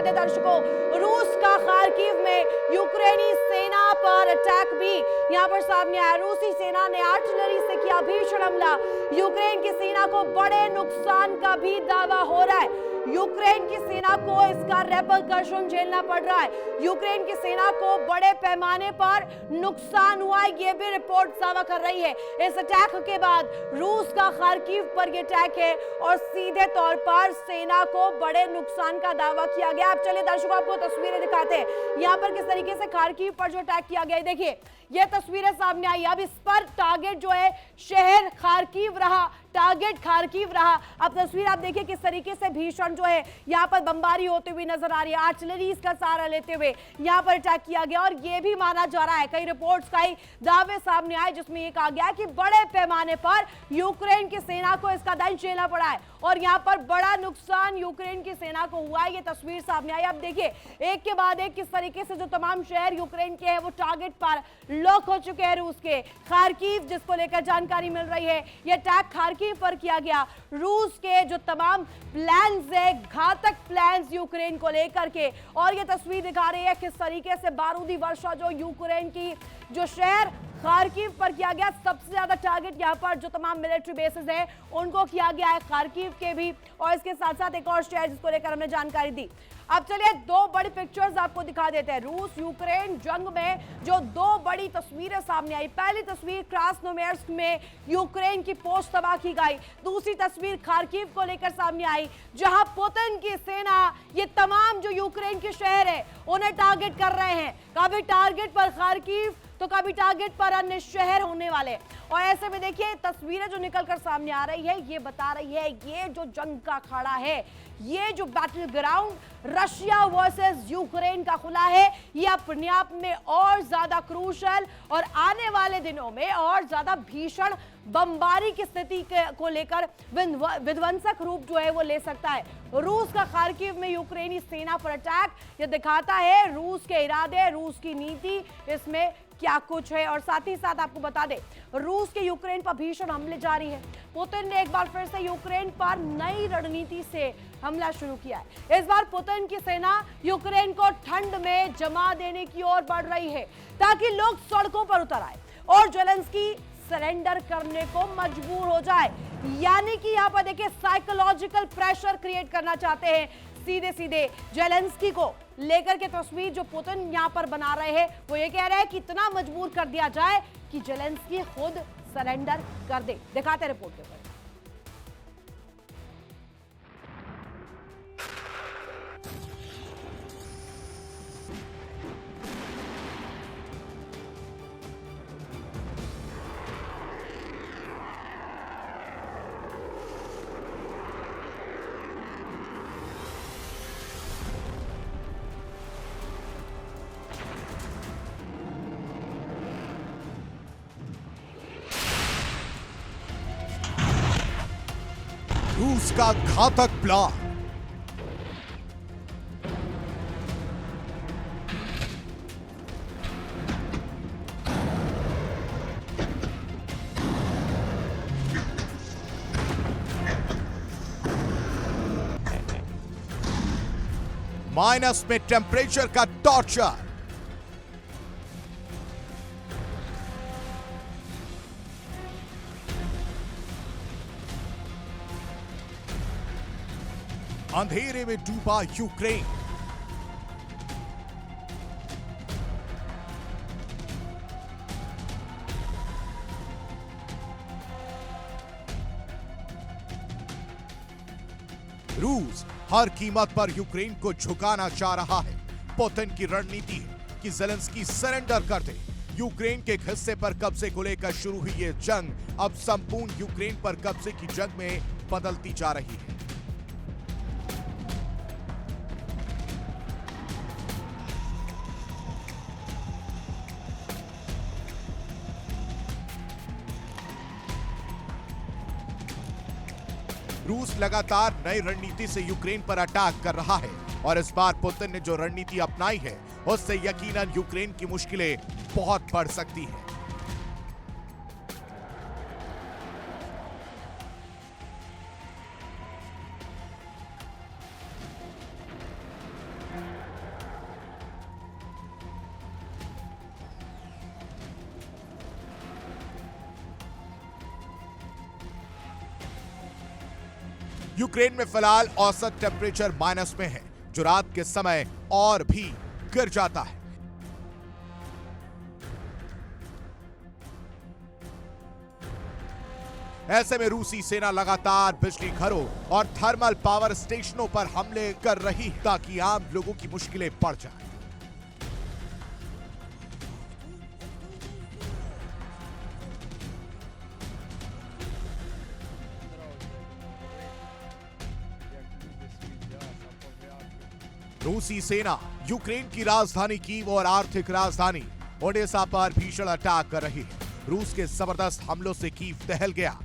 दें दर्शकों, रूस का खार्किव में यूक्रेनी सेना पर अटैक भी यहां पर सामने आया। रूसी सेना ने आर्टिलरी से किया भीषण हमला। यूक्रेन की सेना को बड़े नुकसान का भी दावा हो रहा है। यूक्रेन की सेना को इसका रेपरकशन झेलना पड़ रहा है। यूक्रेन की सेना को बड़े पैमाने पर नुकसान हुआ है, ये भी रिपोर्ट दावा कर रही है। इस अटैक के बाद रूस का खार्किव पर यह अटैक है और सीधे तौर पर सेना को बड़े नुकसान का दावा किया गया। अब चलिए दर्शकों आपको तस्वीरें दिखाते हैं यहां पर किस तरीके से खार्किव पर जो अटैक किया गया है। देखिए ये तस्वीरें सामने आई। अब इस पर टारगेट जो है शहर खार्किव रहा, टारगेट खार्किव रहा। अब तस्वीर आप देखिए किस तरीके से भीषण जो है यहां पर बमबारी होते हुए नजर आ रही है। आर्टिलरी का सहारा लेते हुए यहां पर अटैक किया गया और यह भी माना जा रहा है, कई रिपोर्ट्स कई दावे सामने आए जिसमें यह कहा गया कि बड़े पैमाने पर यूक्रेन की सेना को इसका दंश झेलना पड़ा है और यहां पर बड़ा नुकसान यूक्रेन की सेना को हुआ है। ये तस्वीर सामने आई। अब देखिए एक के बाद एक किस तरीके से जो तमाम शहर यूक्रेन के हैं वो टारगेट पर लॉक हो चुके हैं रूस के। खार्किव जिसको लेकर जानकारी मिल रही है, ये अटैक खार्किव पर किया गया। रूस के जो तमाम प्लान्स है, घातक प्लान्स यूक्रेन को लेकर के, और ये तस्वीर दिखा रही है किस तरीके से बारूदी वर्षा जो यूक्रेन की जो शहर खार्किव पर किया गया। सबसे ज्यादा टारगेट यहां पर जो तमाम मिलिट्री बेसेस है उनको किया गया है, खार्किव के भी, और इसके साथ साथ एक और शहर जिसको लेकर हमने जानकारी दी। अब चलिए दो बड़ी पिक्चर्स आपको दिखा देते हैं। रूस यूक्रेन जंग में जो दो बड़ी तस्वीरें सामने आई। पहली तस्वीर क्रास्नोयार्स्क में यूक्रेन की पोस्ट तबाह की गई। दूसरी तस्वीर खार्किव को लेकर सामने आई जहां पुतिन की सेना ये तमाम जो यूक्रेन के शहर है उन्हें टारगेट कर रहे हैं। कभी टारगेट पर खार्किव तो कभी टारगेट पर अन्य शहर होने वाले। और ऐसे में देखिए तस्वीरें जो निकलकर सामने आ रही है ये बता रही है ये जो जंग का अखाड़ा है, ये जो battle ground Russia versus Ukraine का खुला है, ये अपने आप में और ज्यादा क्रूशल और आने वाले दिनों में और ज्यादा भीषण बमबारी की स्थिति को लेकर विध्वंसक रूप जो है वो ले सकता है। रूस का खार्किव में यूक्रेनी सेना पर अटैक ये दिखाता है रूस के इरादे, रूस की नीति इसमें क्या कुछ है। और साथ ही साथ आपको बता दें रूस के यूक्रेन पर भीषण हमले जारी है। पुतिन ने एक बार फिर से यूक्रेन पर नई रणनीति से हमला शुरू किया है। इस बार पुतिन की सेना यूक्रेन को ठंड में जमा देने की ओर बढ़ रही है ताकि लोग सड़कों पर उतर आए और जेलेंस्की सरेंडर करने को मजबूर हो जाए। यानी कि यहां पर देखिए साइकोलॉजिकल प्रेशर क्रिएट करना चाहते हैं सीधे सीधे जेलेंस्की को लेकर के। तस्वीर जो पुतिन यहां पर बना रहे हैं वो ये कह रहे हैं कि इतना मजबूर कर दिया जाए कि जेलेंस्की खुद सरेंडर कर दे। दिखाते रिपोर्ट के ऊपर। रूस का घातक प्लान। माइनस में टेम्परेचर का टॉर्चर। अंधेरे में डूबा यूक्रेन। रूस हर कीमत पर यूक्रेन को झुकाना चाह रहा है। पुतिन की रणनीति है कि जेलेंस्की सरेंडर कर दे। यूक्रेन के एक हिस्से पर कब्जे को लेकर शुरू हुई ये जंग अब संपूर्ण यूक्रेन पर कब्जे की जंग में बदलती जा रही है। रूस लगातार नई रणनीति से यूक्रेन पर अटैक कर रहा है और इस बार पुतिन ने जो रणनीति अपनाई है उससे यकीनन यूक्रेन की मुश्किलें बहुत बढ़ सकती हैं। यूक्रेन में फिलहाल औसत टेम्परेचर माइनस में है, जो रात के समय और भी गिर जाता है। ऐसे में रूसी सेना लगातार बिजली घरों और थर्मल पावर स्टेशनों पर हमले कर रही है ताकि आम लोगों की मुश्किलें बढ़ जाएं। रूसी सेना यूक्रेन की राजधानी कीव और आर्थिक राजधानी ओडेसा पर भीषण अटैक कर रही है। रूस के जबरदस्त हमलों से कीव दहल गया।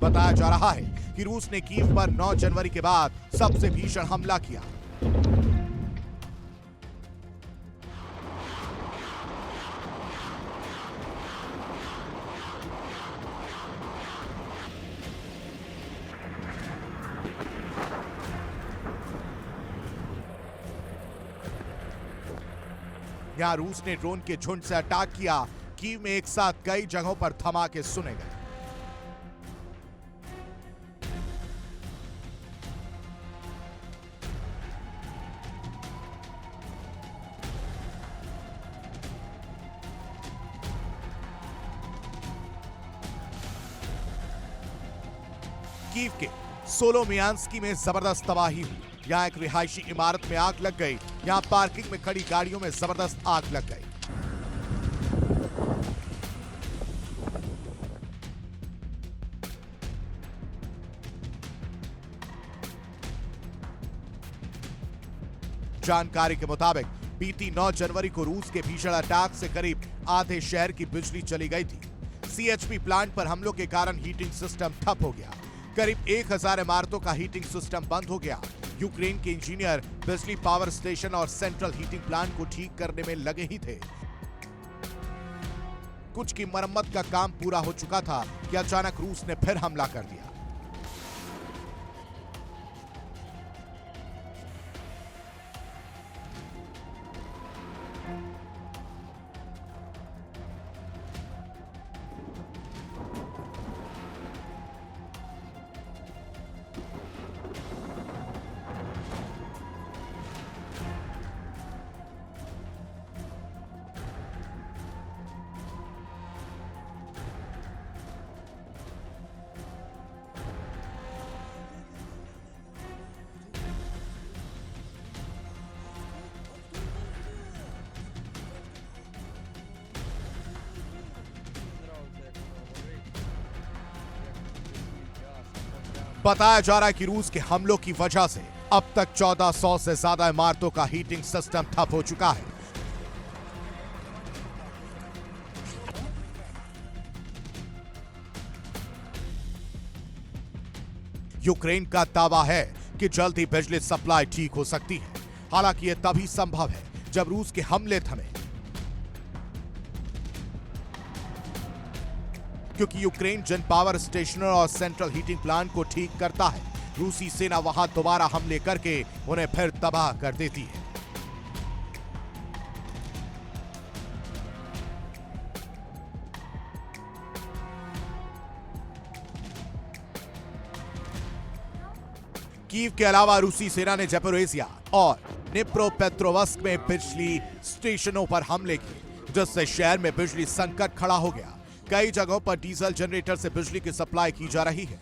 बताया जा रहा है कि रूस ने कीव पर 9 जनवरी के बाद सबसे भीषण हमला किया। यहां रूस ने ड्रोन के झुंड से अटैक किया। कीव में एक साथ कई जगहों पर धमाके सुने गए। कीव के सोलोमियांस्की में जबरदस्त तबाही हुई। यहां एक रिहायशी इमारत में आग लग गई। यहां पार्किंग में खड़ी गाड़ियों में जबरदस्त आग लग गई। जानकारी के मुताबिक बीती 9 जनवरी को रूस के भीषण अटैक से करीब आधे शहर की बिजली चली गई थी। सीएचपी प्लांट पर हमलों के कारण हीटिंग सिस्टम ठप हो गया। करीब 1000 इमारतों का हीटिंग सिस्टम बंद हो गया। यूक्रेन के इंजीनियर बिजली पावर स्टेशन और सेंट्रल हीटिंग प्लांट को ठीक करने में लगे ही थे। कुछ की मरम्मत का काम पूरा हो चुका था कि अचानक रूस ने फिर हमला कर दिया। बताया जा रहा है कि रूस के हमलों की वजह से अब तक 1400 से ज्यादा इमारतों का हीटिंग सिस्टम ठप हो चुका है। यूक्रेन का दावा है कि जल्द ही बिजली सप्लाई ठीक हो सकती है। हालांकि यह तभी संभव है जब रूस के हमले थमे, क्योंकि यूक्रेन जिन पावर स्टेशनों और सेंट्रल हीटिंग प्लांट को ठीक करता है, रूसी सेना वहां दोबारा हमले करके उन्हें फिर तबाह कर देती है। कीव के अलावा रूसी सेना ने ज़पोरिज़िया और निप्रोपेट्रोवस्क में बिजली स्टेशनों पर हमले किए, जिससे शहर में बिजली संकट खड़ा हो गया। कई जगहों पर डीजल जनरेटर से बिजली की सप्लाई की जा रही है।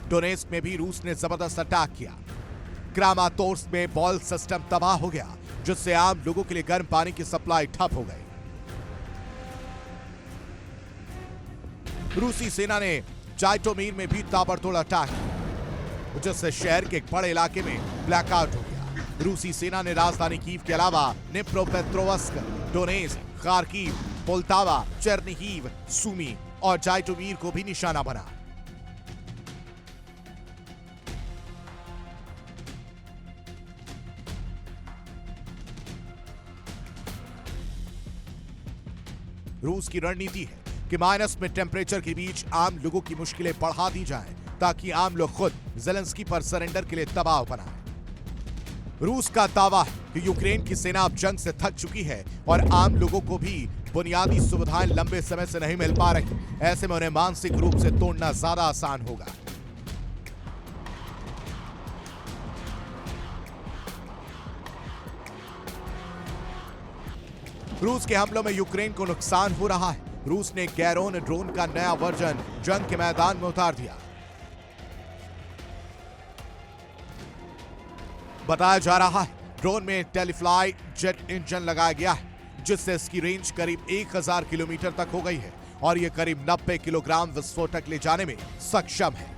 डोनेस्क में भी रूस ने जबरदस्त अटैक किया। क्रामातोर्स्क में बॉल सिस्टम तबाह हो गया, जिससे आम लोगों के लिए गर्म पानी की सप्लाई ठप हो गई। रूसी सेना ने जाइटोमीर में भी ताबड़तोड़ अटैक किया, जिससे शहर के एक बड़े इलाके में ब्लैकआउट हो गया। रूसी सेना ने राजधानी कीव के अलावा निप्रोपेट्रोवस्क, डोनेत्स्क, खार्किव, पोल्टावा, चेर्निहिव, सुमी और जाइटोमीर को भी निशाना बना। रूस की रणनीति है कि माइनस में टेम्परेचर के बीच आम लोगों की मुश्किलें बढ़ा दी जाएं ताकि आम लोग खुद ज़ेलेंस्की पर सरेंडर के लिए दबाव बनाएं। रूस का दावा है कि यूक्रेन की सेना अब जंग से थक चुकी है और आम लोगों को भी बुनियादी सुविधाएं लंबे समय से नहीं मिल पा रही। ऐसे में उन्हें मानसिक रूप से तोड़ना ज्यादा आसान होगा। रूस के हमलों में यूक्रेन को नुकसान हो रहा है। रूस ने गैरोन ड्रोन का नया वर्जन जंग के मैदान में उतार दिया। बताया जा रहा है ड्रोन में टेलीफ्लाई जेट इंजन लगाया गया है, जिससे इसकी रेंज करीब 1000 किलोमीटर तक हो गई है और यह करीब 90 किलोग्राम विस्फोटक ले जाने में सक्षम है।